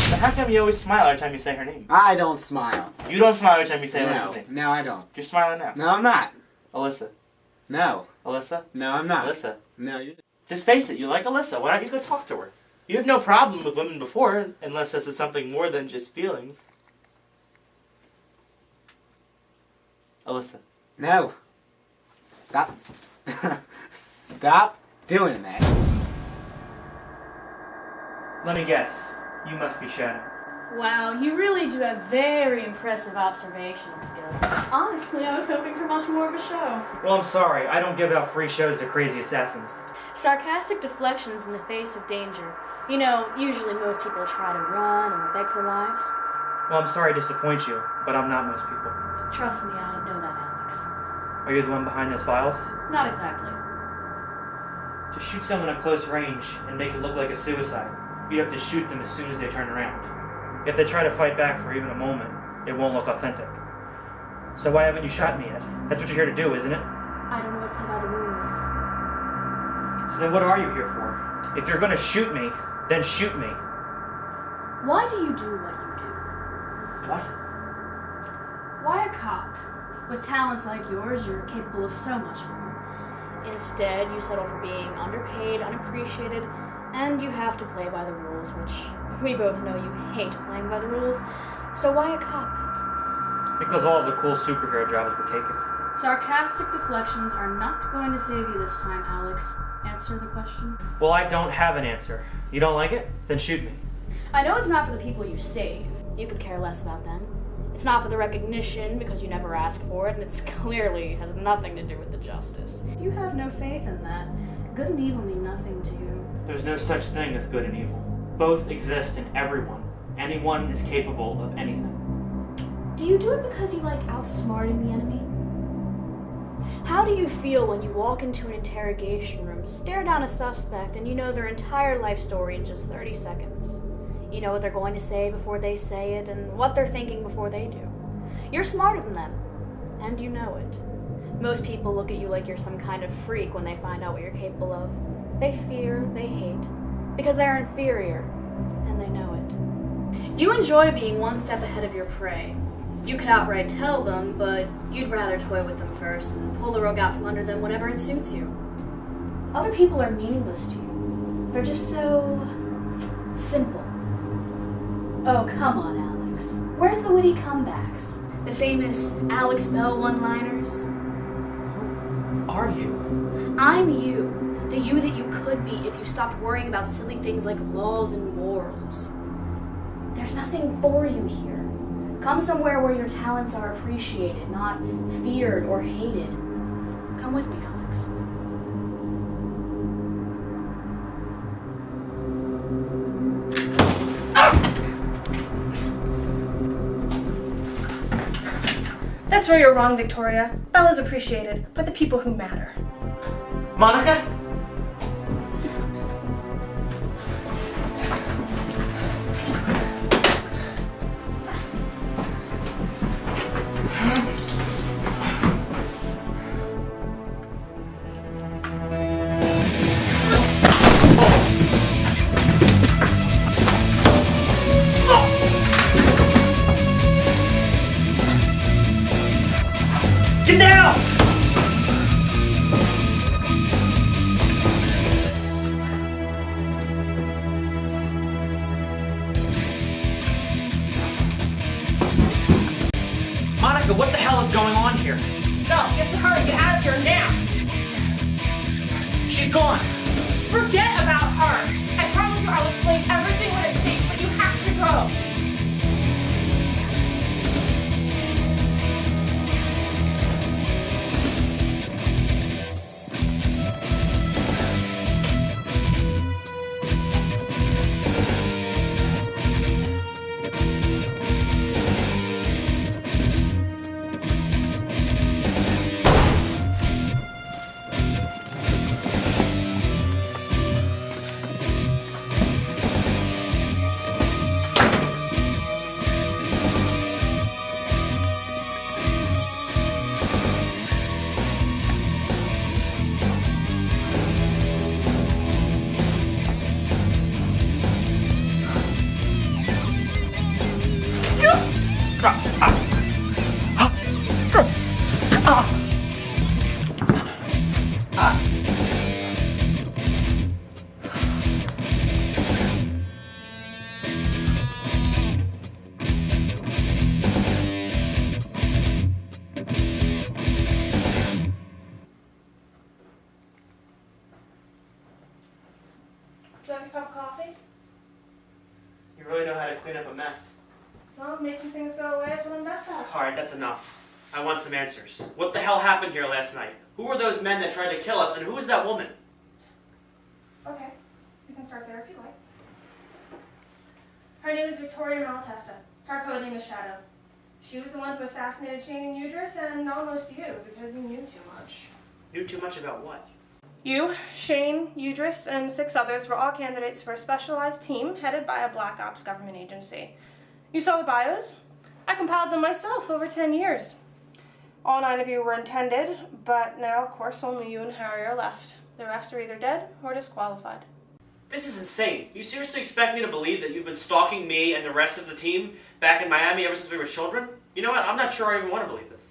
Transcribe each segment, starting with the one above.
But how come you always smile every time you say her name? I don't smile. You don't smile every time you say No. Alyssa's name. No, I don't. You're smiling now. No, I'm not. Alyssa. No. Alyssa? No, I'm not. Alyssa. No, you. Just face it, you like Alyssa. Why don't you go talk to her? You have no problem with women before, unless this is something more than just feelings. Alyssa. No. Stop. Stop doing that. Let me guess. You must be Shadow. Wow, you really do have very impressive observational skills. Honestly, I was hoping for much more of a show. Well, I'm sorry. I don't give out free shows to crazy assassins. Sarcastic deflections in the face of danger. You know, usually most people try to run or beg for lives. Well, I'm sorry to disappoint you, but I'm not most people. Trust me, I know that, Alex. Are you the one behind those files? Not exactly. To shoot someone at close range and make it look like a suicide, you have to shoot them as soon as they turn around. If they try to fight back for even a moment, it won't look authentic. So why haven't you shot me yet? That's what you're here to do, isn't it? I don't always play by the rules. So then what are you here for? If you're gonna shoot me, then shoot me. Why do you do what you do? What? Why a cop? With talents like yours, you're capable of so much more. Instead, you settle for being underpaid, unappreciated, and you have to play by the rules, which we both know you hate playing by the rules. So why a cop? Because all of the cool superhero jobs were taken. Sarcastic deflections are not going to save you this time, Alex. Answer the question. Well, I don't have an answer. You don't like it? Then shoot me. I know it's not for the people you save. You could care less about them. It's not for the recognition because you never asked for it, and it's clearly has nothing to do with the justice. You have no faith in that. Good and evil mean nothing to you. There's no such thing as good and evil. Both exist in everyone. Anyone is capable of anything. Do you do it because you like outsmarting the enemy? How do you feel when you walk into an interrogation room, stare down a suspect, and you know their entire life story in just 30 seconds? You know what they're going to say before they say it, and what they're thinking before they do. You're smarter than them, and you know it. Most people look at you like you're some kind of freak when they find out what you're capable of. They fear, they hate, because they're inferior, and they know it. You enjoy being one step ahead of your prey. You could outright tell them, but you'd rather toy with them first and pull the rug out from under them whenever it suits you. Other people are meaningless to you. They're just so simple. Oh, come on, Alex. Where's the witty comebacks? The famous Alex Belle one-liners? Who are you? I'm you. The you that you could be if you stopped worrying about silly things like laws and morals. There's nothing for you here. Come somewhere where your talents are appreciated, not feared or hated. Come with me, Alex. That's where you're wrong, Victoria. Belle is appreciated by the people who matter. Monica? Get down! Monica, what the hell is going on here? Belle, you have to hurry. Get out of here now. She's gone. Forget about her. I promise you I will explain everything when it's safe, but you have to go. You really know how to clean up a mess. Well, making things go away is what I'm best at. Alright, that's enough. I want some answers. What the hell happened here last night? Who were those men that tried to kill us, and who was that woman? Okay, you can start there if you like. Her name is Victoria Malatesta. Her code name is Shadow. She was the one who assassinated Shane and Udris and almost you because you knew too much. Knew too much about what? You, Shane, Udris, and 6 others were all candidates for a specialized team headed by a Black Ops government agency. You saw the bios? I compiled them myself over 10 years. All 9 of you were intended, but now, of course, only you and Harry are left. The rest are either dead or disqualified. This is insane. You seriously expect me to believe that you've been stalking me and the rest of the team back in Miami ever since we were children? You know what? I'm not sure I even want to believe this.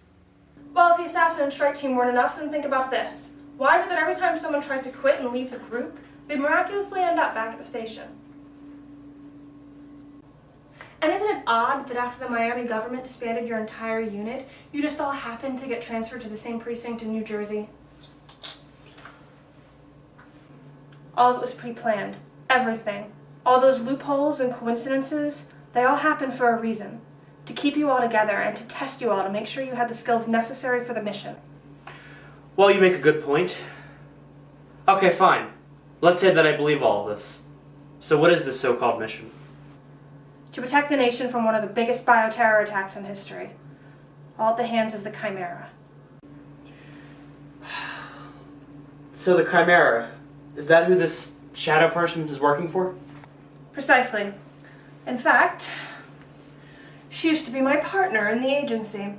Well, if the assassin and strike team weren't enough, then think about this. Why is it that every time someone tries to quit and leave the group, they miraculously end up back at the station? And isn't it odd that after the Miami government disbanded your entire unit, you just all happened to get transferred to the same precinct in New Jersey? All of it was pre-planned. Everything. All those loopholes and coincidences, they all happened for a reason. To keep you all together and to test you all to make sure you had the skills necessary for the mission. Well, you make a good point. Okay, fine. Let's say that I believe all of this. So what is this so-called mission? To protect the nation from one of the biggest bioterror attacks in history. All at the hands of the Chimera. So the Chimera, is that who this shadow person is working for? Precisely. In fact, she used to be my partner in the agency.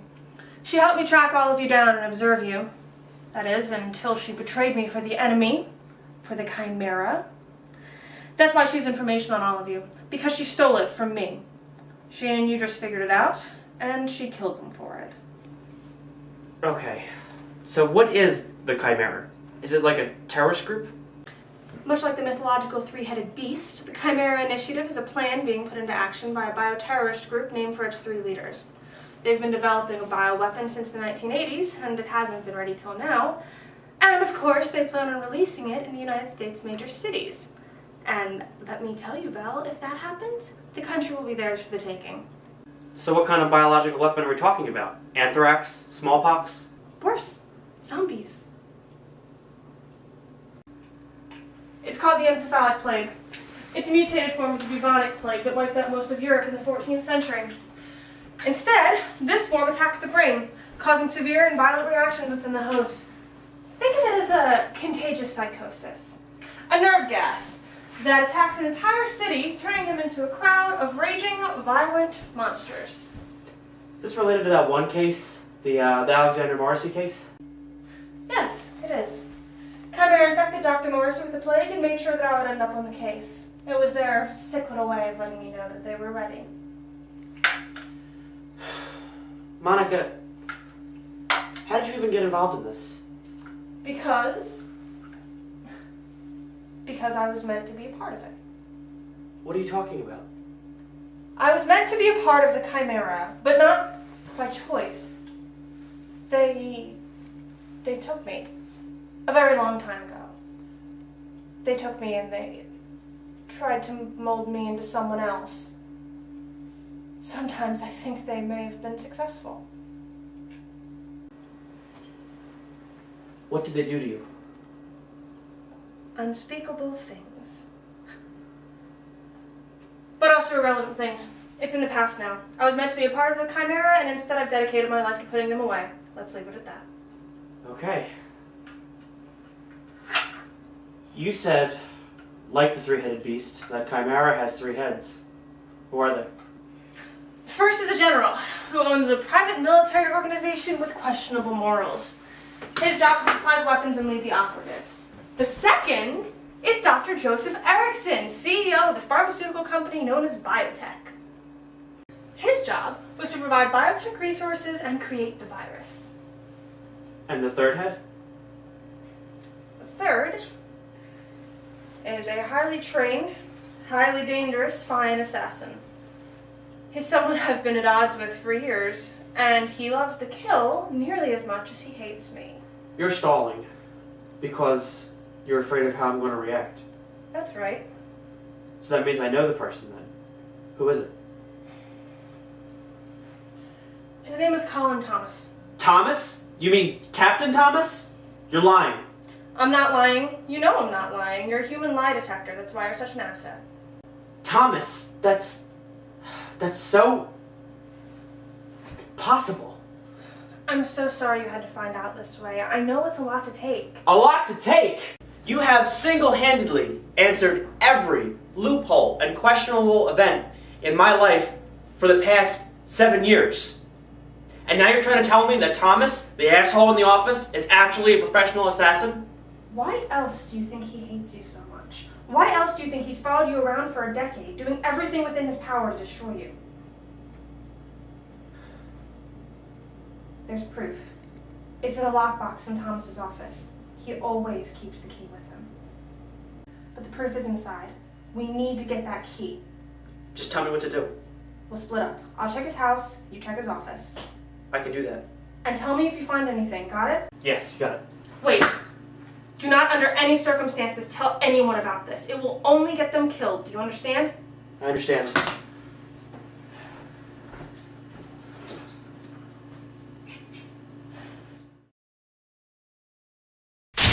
She helped me track all of you down and observe you. That is, until she betrayed me for the enemy, for the Chimera. That's why she has information on all of you, because she stole it from me. Shane and you just figured it out, and she killed them for it. Okay, so what is the Chimera? Is it like a terrorist group? Much like the mythological 3-headed beast, the Chimera Initiative is a plan being put into action by a bioterrorist group named for its 3 leaders. They've been developing a bioweapon since the 1980s, and it hasn't been ready till now. And of course, they plan on releasing it in the United States' major cities. And let me tell you, Belle, if that happens, the country will be theirs for the taking. So what kind of biological weapon are we talking about? Anthrax? Smallpox? Worse, zombies. It's called the encephalic plague. It's a mutated form of the bubonic plague that wiped out most of Europe in the 14th century. Instead, this form attacks the brain, causing severe and violent reactions within the host. Think of it as a contagious psychosis, a nerve gas that attacks an entire city, turning them into a crowd of raging, violent monsters. Is this related to that one case? The Alexander Morrissey case? Yes, it is. Chimera infected Dr. Morrissey with the plague and made sure that I would end up on the case. It was their sick little way of letting me know that they were ready. Monica, how did you even get involved in this? Because I was meant to be a part of it. What are you talking about? I was meant to be a part of the Chimera, but not by choice. They took me a very long time ago. They took me and they tried to mold me into someone else. Sometimes I think they may have been successful. What did they do to you? Unspeakable things. But also irrelevant things. It's in the past now. I was meant to be a part of the Chimera, and instead I've dedicated my life to putting them away. Let's leave it at that. Okay. You said, like the 3-headed beast, that Chimera has 3 heads. Who are they? First is a general, who owns a private military organization with questionable morals. His job is to supply the weapons and lead the operatives. The second is Dr. Joseph Eriksson, CEO of the pharmaceutical company known as Biotech. His job was to provide biotech resources and create the virus. And the 3rd head? The third is a highly trained, highly dangerous spy and assassin. He's someone I've been at odds with for years, and he loves to kill nearly as much as he hates me. You're stalling because you're afraid of how I'm going to react. That's right. So that means I know the person then. Who is it? His name is Collen Thomas. Thomas? You mean Captain Thomas? You're lying. I'm not lying. You know I'm not lying. You're a human lie detector. That's why you're such an asset. Thomas, that's so possible. I'm so sorry you had to find out this way. I know it's a lot to take. A lot to take? You have single-handedly answered every loophole and questionable event in my life for the past 7 years. And now you're trying to tell me that Thomas, the asshole in the office, is actually a professional assassin? Why else do you think he hates you so much? Why else do you think he's followed you around for a decade, doing everything within his power to destroy you? There's proof. It's in a lockbox in Thomas's office. He always keeps the key with him. But the proof is inside. We need to get that key. Just tell me what to do. We'll split up. I'll check his house, you check his office. I can do that. And tell me if you find anything, got it? Yes, you got it. Wait. Do not under any circumstances tell anyone about this. It will only get them killed. Do you understand? I understand.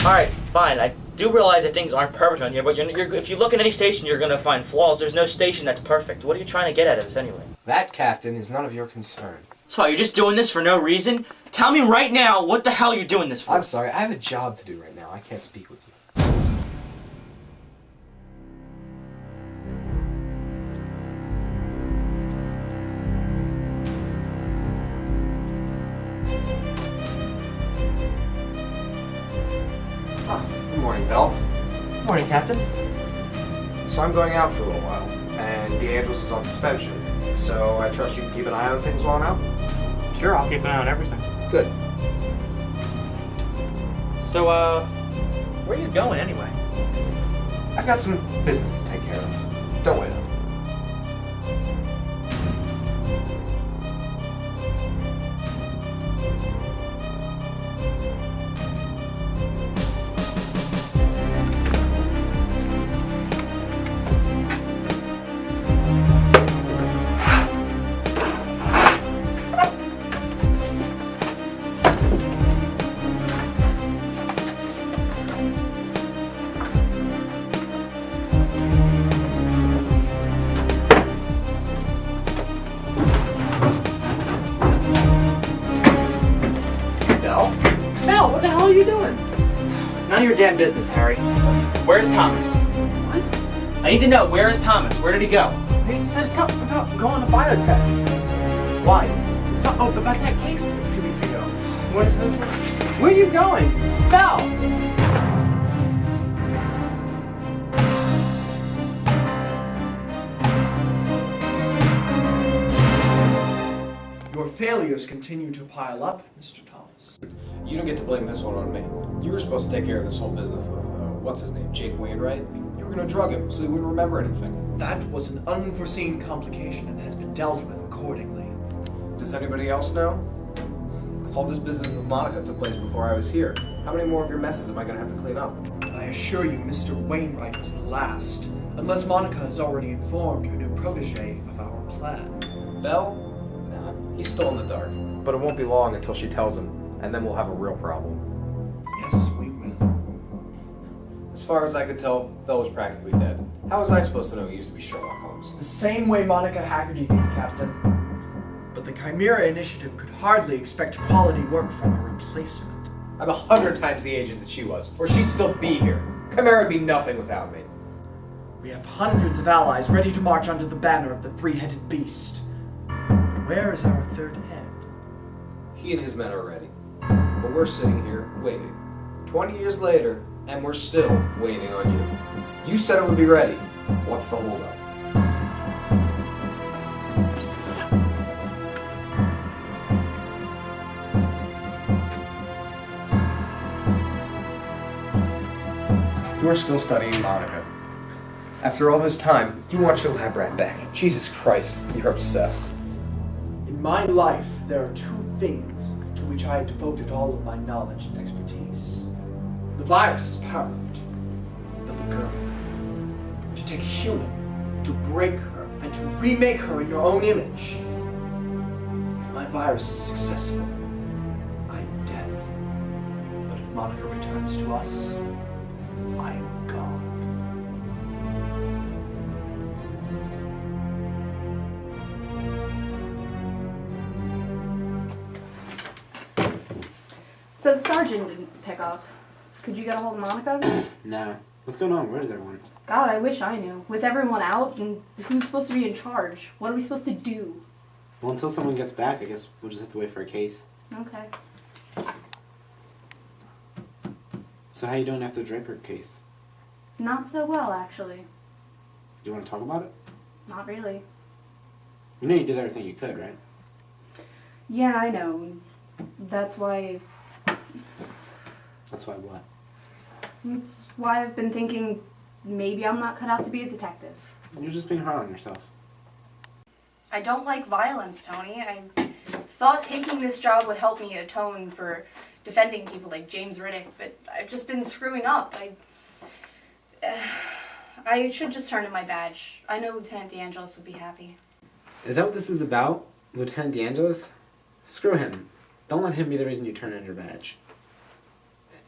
Alright, fine. I do realize that things aren't perfect on here, but if you look at any station, you're going to find flaws. There's no station that's perfect. What are you trying to get at this anyway? That, Captain, is none of your concern. So you're just doing this for no reason? Tell me right now what the hell you're doing this for. I'm sorry, I have a job to do right now. I can't speak with you. Good morning, Belle. Morning, Captain. So I'm going out for a little while, and DeAngelis is on suspension. So I trust you can keep an eye on things while I'm out? Sure, I'll keep an eye on everything. Good. So, where are you going anyway? I've got some business to take care of. Don't wait up. Belle, what the hell are you doing? None of your damn business, Harry. Where's Thomas? What? I need to know, where is Thomas? Where did he go? He said something about going to biotech. Why? About that case a few weeks ago. What is this? Where are you going? Belle! Your failures continue to pile up, Mr. Thomas. You don't get to blame this one on me. You were supposed to take care of this whole business with, what's his name, Jake Wainwright? You were going to drug him so he wouldn't remember anything. That was an unforeseen complication and has been dealt with accordingly. Does anybody else know? All this business with Monica took place before I was here. How many more of your messes am I going to have to clean up? I assure you, Mr. Wainwright was the last, unless Monica has already informed your new protege of our plan. Belle? Nah, he's still in the dark. But it won't be long until she tells him, and then we'll have a real problem. Yes, we will. As far as I could tell, Belle was practically dead. How was I supposed to know he used to be Sherlock Holmes? The same way Monica Haggarty did, Captain. But the Chimera Initiative could hardly expect quality work from a replacement. I'm 100 times the agent that she was, or she'd still be here. Chimera would be nothing without me. We have hundreds of allies ready to march under the banner of the three-headed beast. But where is our third head? He and his men are ready. But we're sitting here, waiting. 20 years later, and we're still waiting on you. You said it would be ready. What's the holdup? You're still studying Monica. After all this time, you want your lab rat back. Jesus Christ, you're obsessed. In my life, there are two things to which I have devoted all of my knowledge and expertise. The virus is paramount, but the girl. To take a human, to break her, and to remake her in your own image. If my virus is successful, I'm dead. But if Monica returns to us, I am God. So the sergeant didn't pick up. Could you get a hold of Monica? Nah. What's going on? Where's everyone? God, I wish I knew. With everyone out, and who's supposed to be in charge? What are we supposed to do? Well, until someone gets back, I guess we'll just have to wait for a case. Okay. So how you doing after the Draper case? Not so well, actually. Do you want to talk about it? Not really. You know you did everything you could, right? Yeah, I know. That's why... That's why what? That's why I've been thinking maybe I'm not cut out to be a detective. You're just being hard on yourself. I don't like violence, Tony. I thought taking this job would help me atone for defending people like James Riddick, but I've just been screwing up. I should just turn in my badge. I know Lieutenant DeAngelis would be happy. Is that what this is about? Lieutenant DeAngelis? Screw him. Don't let him be the reason you turn in your badge.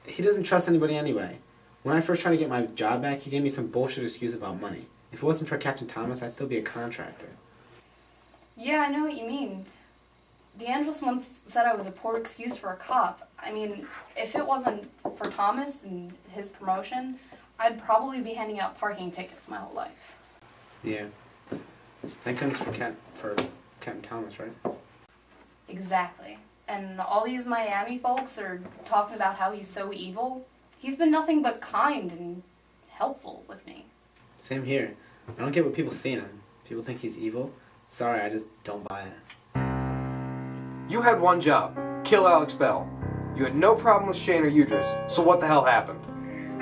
He doesn't trust anybody anyway. When I first tried to get my job back, he gave me some bullshit excuse about money. If it wasn't for Captain Thomas, I'd still be a contractor. Yeah, I know what you mean. DeAngelis once said I was a poor excuse for a cop. I mean, if it wasn't for Thomas and his promotion, I'd probably be handing out parking tickets my whole life. Yeah. Thank goodness for Captain Thomas, right? Exactly. And all these Miami folks are talking about how he's so evil. He's been nothing but kind and helpful with me. Same here. I don't get what people see in him. People think he's evil. Sorry, I just don't buy it. You had one job. Kill Alex Belle. You had no problem with Shane or Udris, so what the hell happened?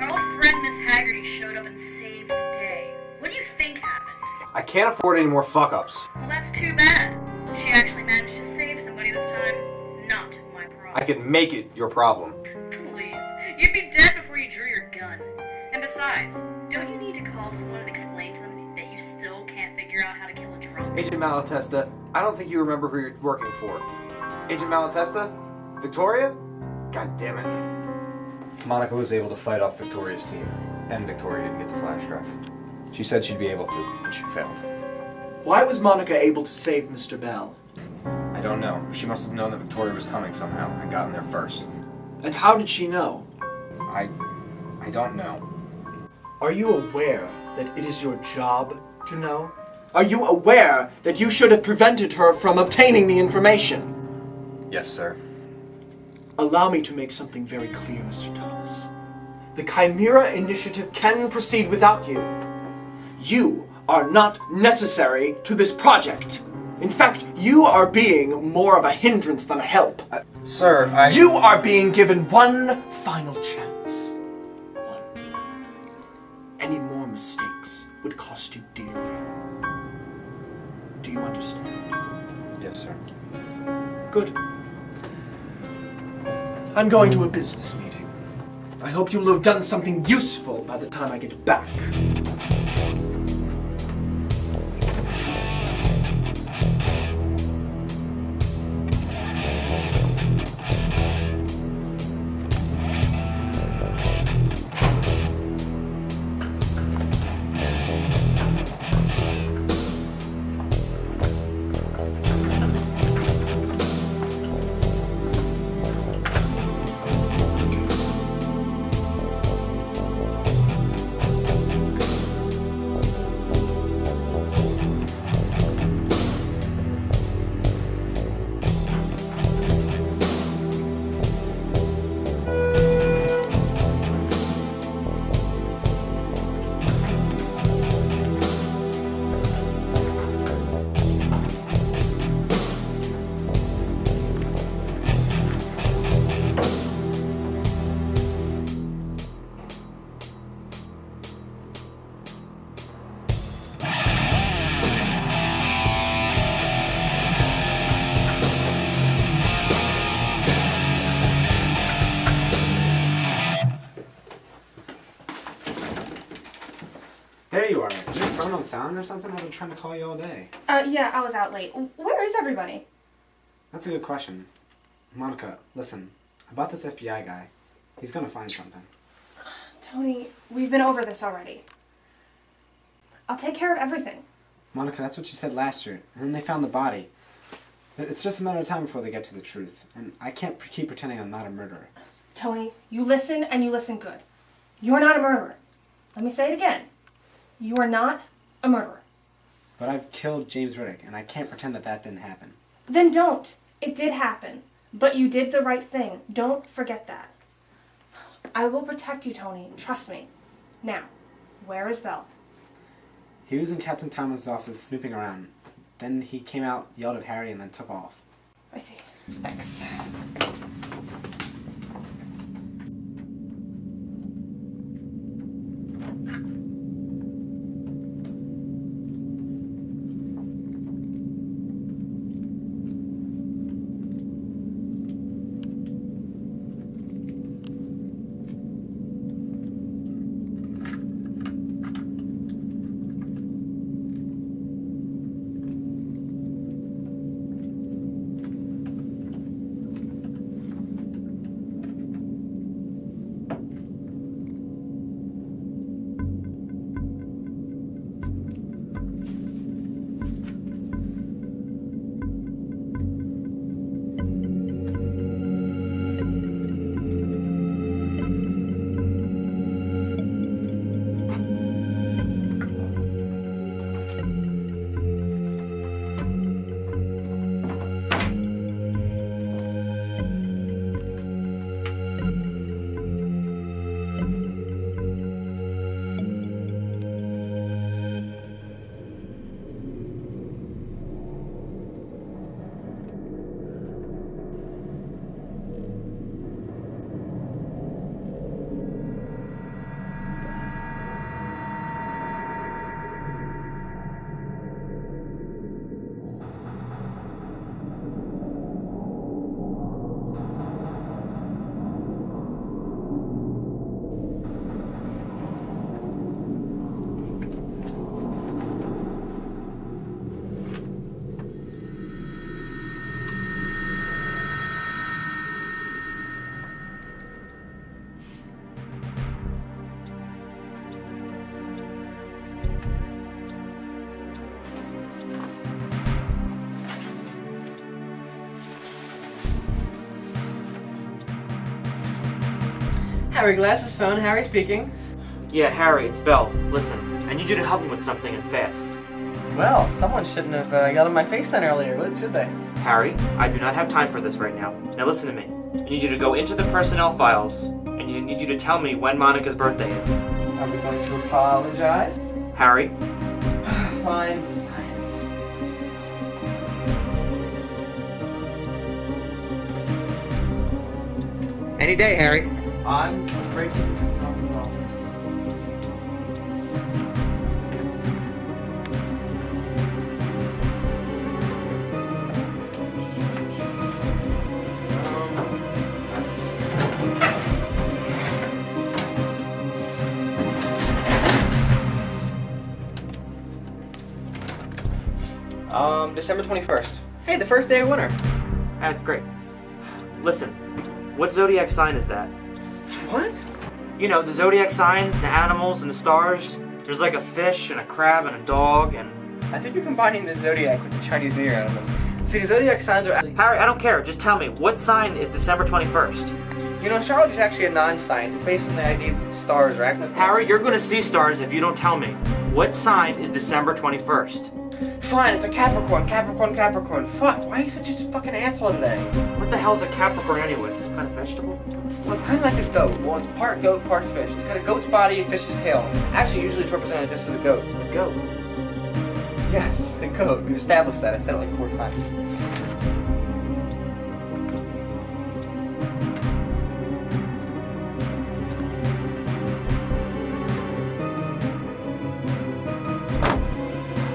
Our old friend Miss Haggarty showed up and saved the day. What do you think happened? I can't afford any more fuck-ups. Well, that's too bad. She actually managed to save somebody this time. Not my problem. I can make it your problem. Please. You'd be dead before you drew your gun. And besides, don't you need to call someone and explain to them that you still can't figure out how to kill a drunk? Agent Malatesta, I don't think you remember who you're working for. Agent Malatesta? Victoria? God damn it. Monica was able to fight off Victoria's team, and Victoria didn't get the flash drive. She said she'd be able to, but she failed. Why was Monica able to save Mr. Belle? I don't know. She must have known that Victoria was coming somehow and gotten there first. And how did she know? I don't know. Are you aware that it is your job to know? Are you aware that you should have prevented her from obtaining the information? Yes, sir. Allow me to make something very clear, Mr. Thomas. The Chimera Initiative can proceed without you. You are not necessary to this project. In fact, you are being more of a hindrance than a help. Sir, You are being given one final chance. One. Any more mistakes would cost you dearly. Do you understand? Yes, sir. Good. I'm going to a business meeting. I hope you'll have done something useful by the time I get back. unknown sound or something? I've been trying to call you all day. Yeah, I was out late. Where is everybody? That's a good question. Monica, listen. About this FBI guy. He's gonna find something. Tony, we've been over this already. I'll take care of everything. Monica, that's what you said last year. And then they found the body. It's just a matter of time before they get to the truth. And I can't keep pretending I'm not a murderer. Tony, you listen and you listen good. You're not a murderer. Let me say it again. You are not a murderer. But I've killed James Riddick, and I can't pretend that that didn't happen. Then don't. It did happen. But you did the right thing. Don't forget that. I will protect you, Tony. Trust me. Now, where is Belle? He was in Captain Thomas' office snooping around. Then he came out, yelled at Harry, and then took off. I see. Thanks. Harry Glass's phone, Harry speaking. Yeah, Harry, it's Belle. Listen, I need you to help me with something and fast. Well, someone shouldn't have yelled in my face then earlier, should they? Harry, I do not have time for this right now. Now listen to me. I need you to go into the personnel files, and I need you to tell me when Monica's birthday is. Are we going to apologize? Harry? Fine, science. Any day, Harry. I'm afraid to Thomas's office. December 21st. Hey, the first day of winter. That's great. Listen, what zodiac sign is that? What? You know, the zodiac signs, the animals, and the stars. There's like a fish, and a crab, and a dog, and... I think you're combining the zodiac with the Chinese New Year animals. See, the zodiac signs are... Harry, I don't care. Just tell me, what sign is December 21st? You know, astrology is actually a non-science. It's based on the idea that stars are active. Harry, you're gonna see stars if you don't tell me. What sign is December 21st? Fine, it's a Capricorn. Capricorn. Fuck, why are you such a fucking asshole today? What the hell's a Capricorn anyway? Some kind of vegetable? Well, it's kind of like a goat. Well, it's part goat, part fish. It's got a goat's body and fish's tail. Actually, usually it's represented just as a goat. The goat? Yes, it's a goat. We've established that. I said it like 4 times.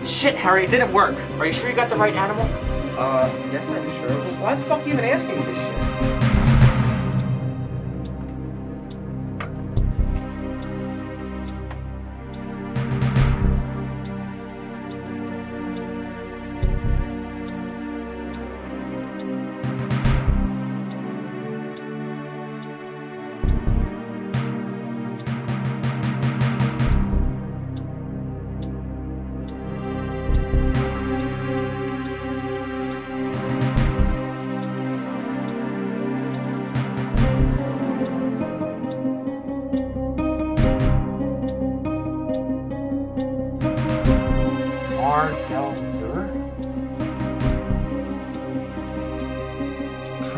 Shit, Harry, it didn't work. Are you sure you got the right animal? Yes, I'm sure. Well, why the fuck are you even asking me this shit?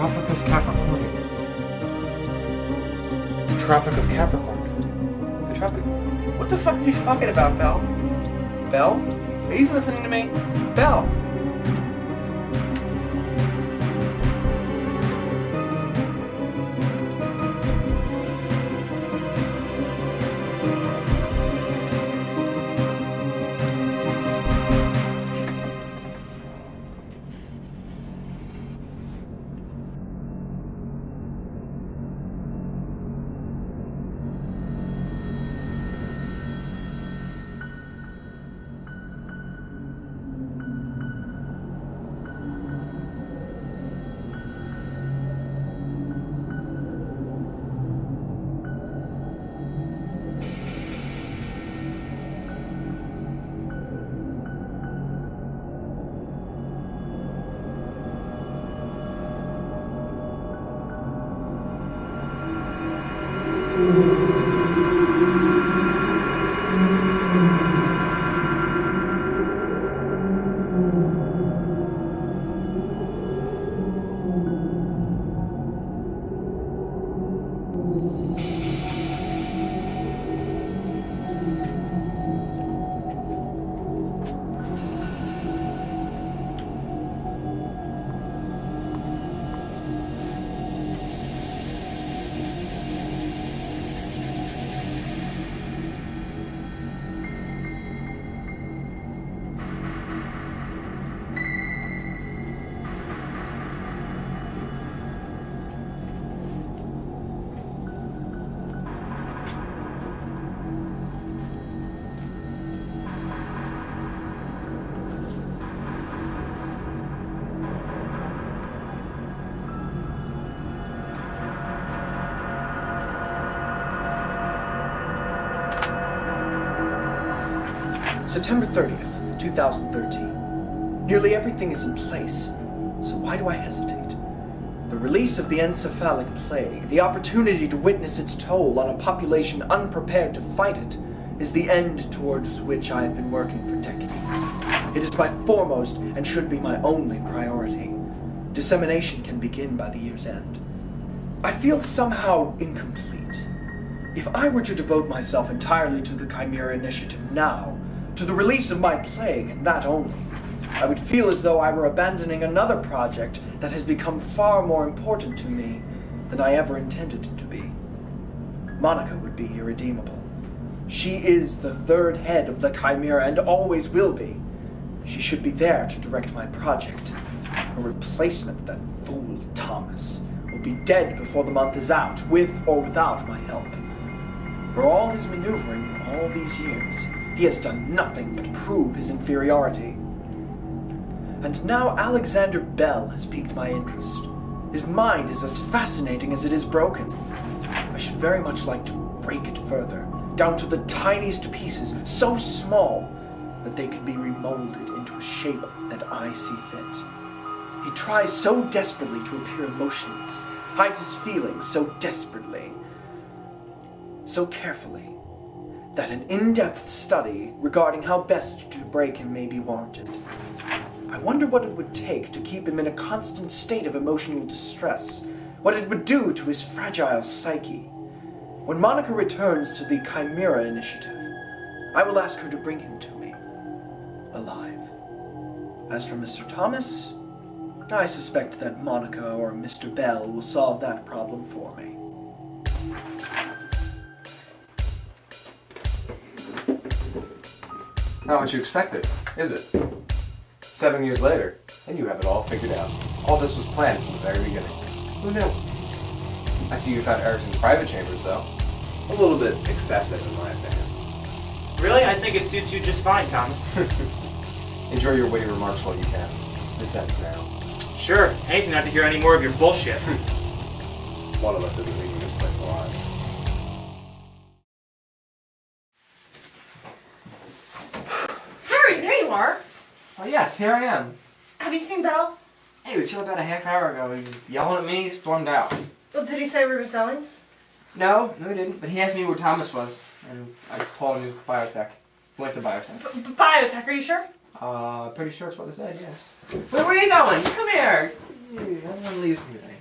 Tropicus Capricorni. The Tropic of Capricorn. The Tropic... What the fuck are you talking about, Belle? Belle? Are you even listening to me? Belle! September 30th, 2013. Nearly everything is in place, so why do I hesitate? The release of the encephalic plague, the opportunity to witness its toll on a population unprepared to fight it, is the end towards which I have been working for decades. It is my foremost and should be my only priority. Dissemination can begin by the year's end. I feel somehow incomplete. If I were to devote myself entirely to the Chimera Initiative now, to the release of my plague, and that only, I would feel as though I were abandoning another project that has become far more important to me than I ever intended it to be. Monica would be irredeemable. She is the third head of the Chimera and always will be. She should be there to direct my project. Her replacement, that fool Thomas, will be dead before the month is out, with or without my help. For all his maneuvering all these years, he has done nothing but prove his inferiority. And now Alexander Belle has piqued my interest. His mind is as fascinating as it is broken. I should very much like to break it further, down to the tiniest pieces, so small that they can be remolded into a shape that I see fit. He tries so desperately to appear emotionless, hides his feelings so desperately, so carefully, that an in-depth study regarding how best to break him may be warranted. I wonder what it would take to keep him in a constant state of emotional distress, what it would do to his fragile psyche. When Monica returns to the Chimera Initiative, I will ask her to bring him to me, alive. As for Mr. Thomas, I suspect that Monica or Mr. Belle will solve that problem for me. Not what you expected, is it? 7 years later, and you have it all figured out. All this was planned from the very beginning. Who knew? I see you found Eriksson's private chambers, though. A little bit excessive, in my opinion. Really? I think it suits you just fine, Thomas. Enjoy your witty remarks while you can. This ends now. Sure, anything not to hear any more of your bullshit. One of us isn't leaving this place alive. Harry, there you are. Oh yes, here I am. Have you seen Belle? Hey, he was here about a half hour ago. He was yelling at me, stormed out. Well, did he say where he was going? No, he didn't. But he asked me where Thomas was, and I called him to biotech. Went to biotech. Biotech, are you sure? Pretty sure it's what it said, yes. Where are you going? Come here! Everyone leaves me today.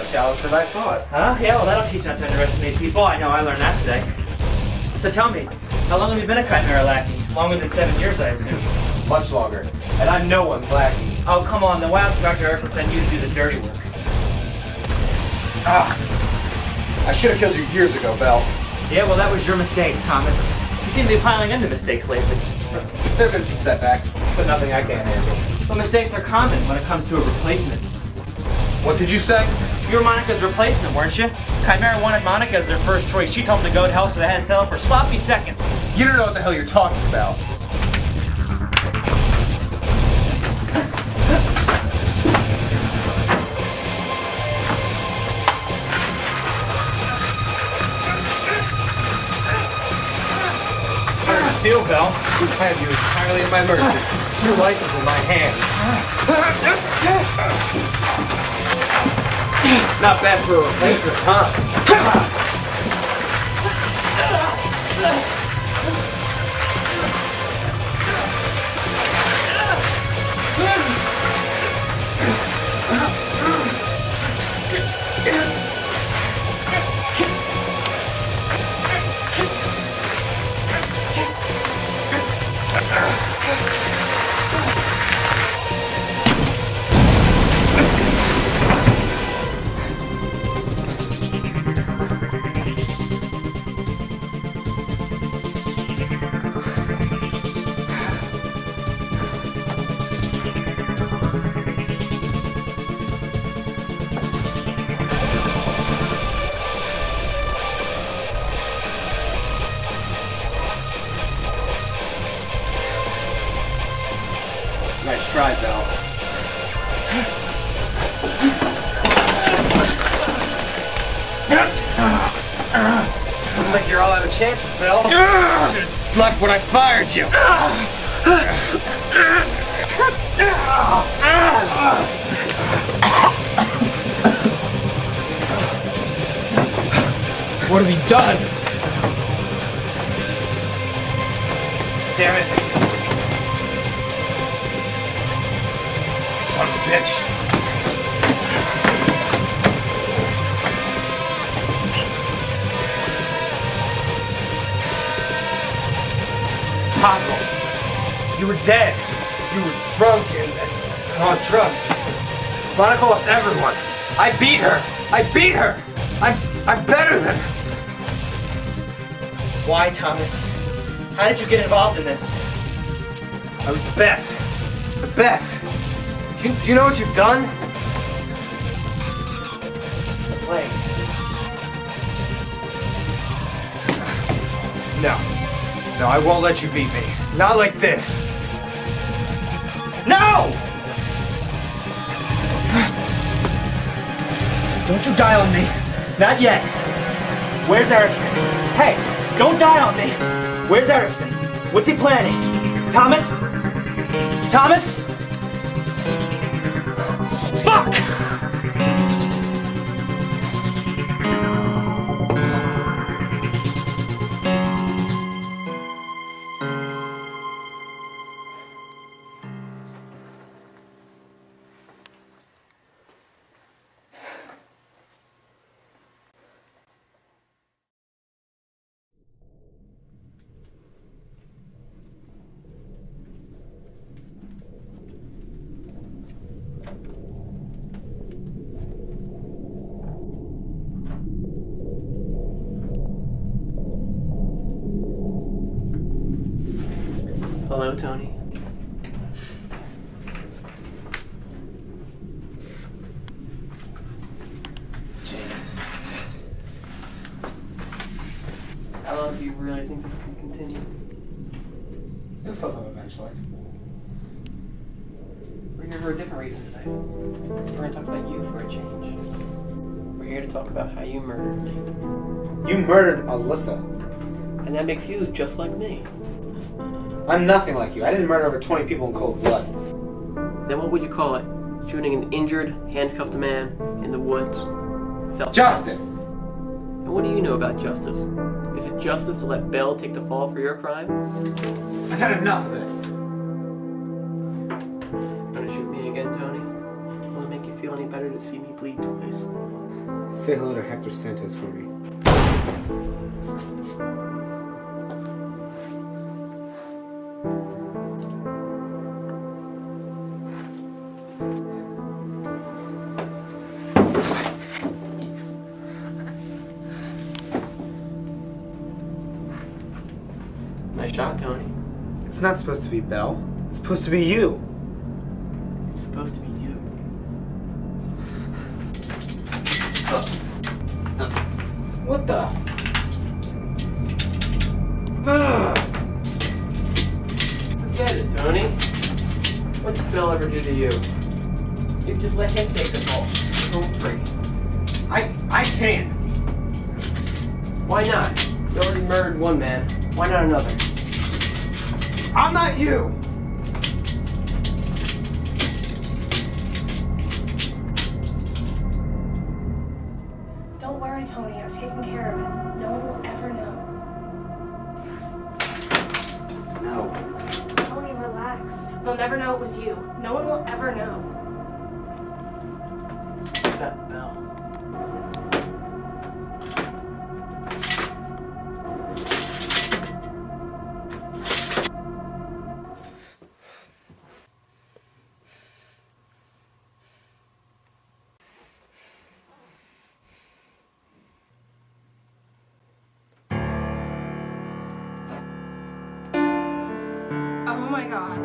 a challenge than I thought. Huh? Yeah, well, that'll teach not to underestimate people. I know I learned that today. So tell me, how long have you been a Chimera lackey? Longer than 7 years, I assume. Much longer. And I'm no one's lackey. Oh, come on. Then why else did Dr. Eriksson send you to do the dirty work? I should have killed you years ago, Belle. Yeah, well, that was your mistake, Thomas. You seem to be piling into mistakes lately. There have been some setbacks, but nothing I can't handle. But mistakes are common when it comes to a replacement. What did you say? You were Monica's replacement, weren't you? Chimera wanted Monica as their first choice. She told them to go to hell, so they had to settle for sloppy seconds. You don't know what the hell you're talking about. How does it feel, Belle? I have you entirely at my mercy. Your life is in my hands. Not bad for a replacement, huh? Nice try, Belle. Looks like you're all out of chances, Belle. Should've left when I fired you. What have you done? Damn it. Son of a bitch. It's impossible. You were dead. You were drunk and on drugs. Monica lost everyone. I beat her. I beat her. I'm better than her. Why, Thomas? How did you get involved in this? I was the best. The best. Do you know what you've done? The plague. No. No, I won't let you beat me. Not like this. No! Don't you die on me. Not yet. Where's Eriksson? Hey, don't die on me. Where's Eriksson? What's he planning? Thomas? Thomas? Fuck! Hello, Tony. Jeez. How long do you really think this can continue? You'll slip up eventually. We're here for a different reason today. We're going to talk about you for a change. We're here to talk about how you murdered me. You murdered Alyssa. And that makes you just like me. I'm nothing like you. I didn't murder over 20 people in cold blood. Then what would you call it? Shooting an injured, handcuffed man in the woods? Justice! And what do you know about justice? Is it justice to let Belle take the fall for your crime? I've had enough of this. Gonna shoot me again, Tony? Will it make you feel any better to see me bleed twice. Say hello to Hector Santos for me. Nice shot, Tony. It's not supposed to be Belle. It's supposed to be you. It's supposed to be you. What the? Forget it, Tony. What did Belle ever do to you? You just let him take the fall. You're home free. I can't. Why not? You already murdered one man. Why not another? I'm not you. Don't worry, Tony. I've taken care of it. No one will ever know. No. Tony, relax. They'll never know it was you. No one will ever know. What's that, Belle? Oh my god.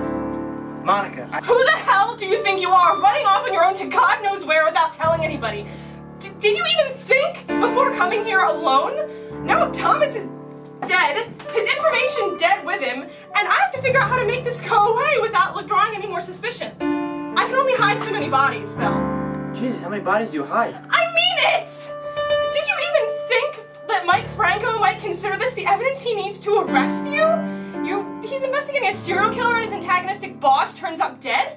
Monica, Who the hell do you think you are, running off on your own to God knows where without telling anybody? Did you even think before coming here alone? Now Thomas is dead, his information dead with him, and I have to figure out how to make this go away without drawing any more suspicion. I can only hide so many bodies, Belle. Jesus, how many bodies do you hide? I mean it! Did you even think that Mike Franco might consider this the evidence he needs to arrest you? He's investigating a serial killer and his antagonistic boss turns up dead?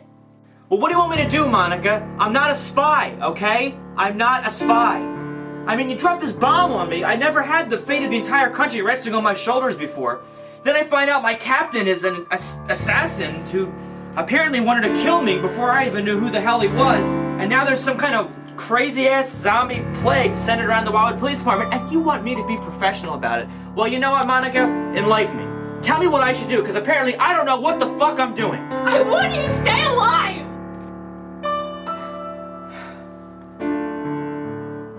Well, what do you want me to do, Monica? I'm not a spy, okay? I'm not a spy. I mean, you dropped this bomb on me. I never had the fate of the entire country resting on my shoulders before. Then I find out my captain is an assassin who apparently wanted to kill me before I even knew who the hell he was. And now there's some kind of crazy-ass zombie plague centered around the Wildwood Police Department, and you want me to be professional about it. Well, you know what, Monica? Enlighten me. Tell me what I should do, because apparently I don't know what the fuck I'm doing. I want you to stay alive!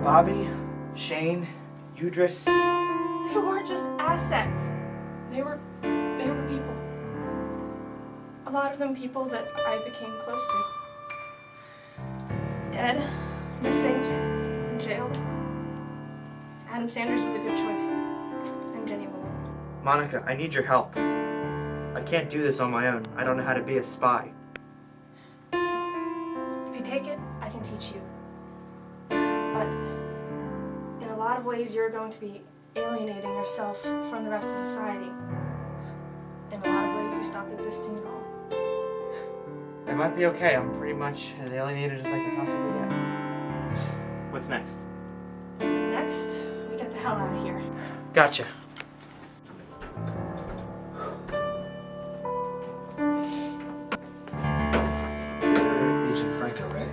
Bobby, Shane, Udris. They weren't just assets. They were people. A lot of them people that I became close to. Dead, missing, in jail. Adam Sanders was a good choice. And Jenny Malone. Monica, I need your help. I can't do this on my own. I don't know how to be a spy. If you take it, I can teach you. But in a lot of ways, you're going to be alienating yourself from the rest of society. In a lot of ways, you stop existing at all. It might be okay. I'm pretty much as alienated as I can possibly get. What's next? Next, we get the hell out of here. Gotcha. You're Agent Franco, right?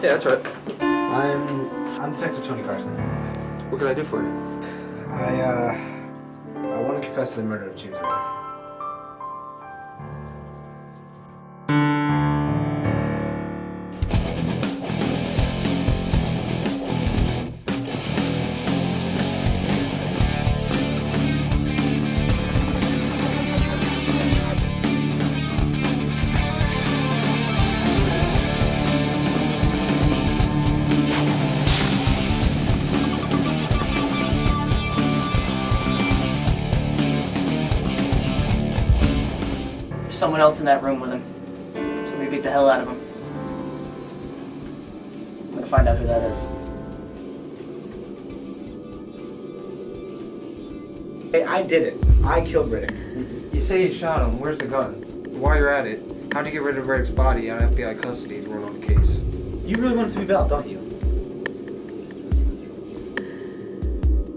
Yeah, that's right. I'm Detective Tony Carson. What can I do for you? I want to confess to the murder of James Riddick. Someone else in that room with him. So we beat the hell out of him. I'm gonna find out who that is. Hey, I did it. I killed Riddick. You say you shot him. Where's the gun? While you're at it, how'd you get rid of Riddick's body out of FBI custody to run on the case? You really want it to be Belle, don't you?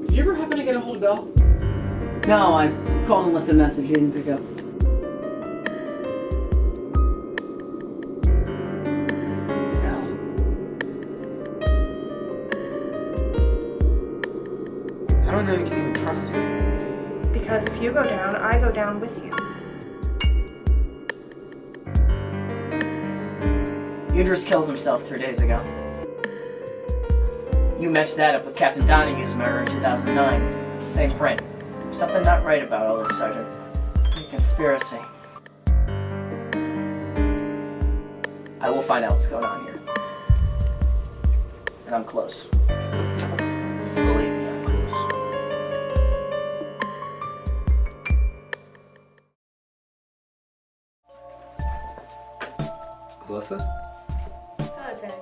Did you ever happen to get a hold of Belle? No, I called and left a message. He didn't pick up. know you can even trust you? Because if you go down, I go down with you. Udris kills himself 3 days ago. You matched that up with Captain Donahue's murder in 2009. Same print. Something not right about all this, Sergeant. It's a conspiracy. I will find out what's going on here. And I'm close. Believe me, I'm close. Alyssa? Hello, Ted.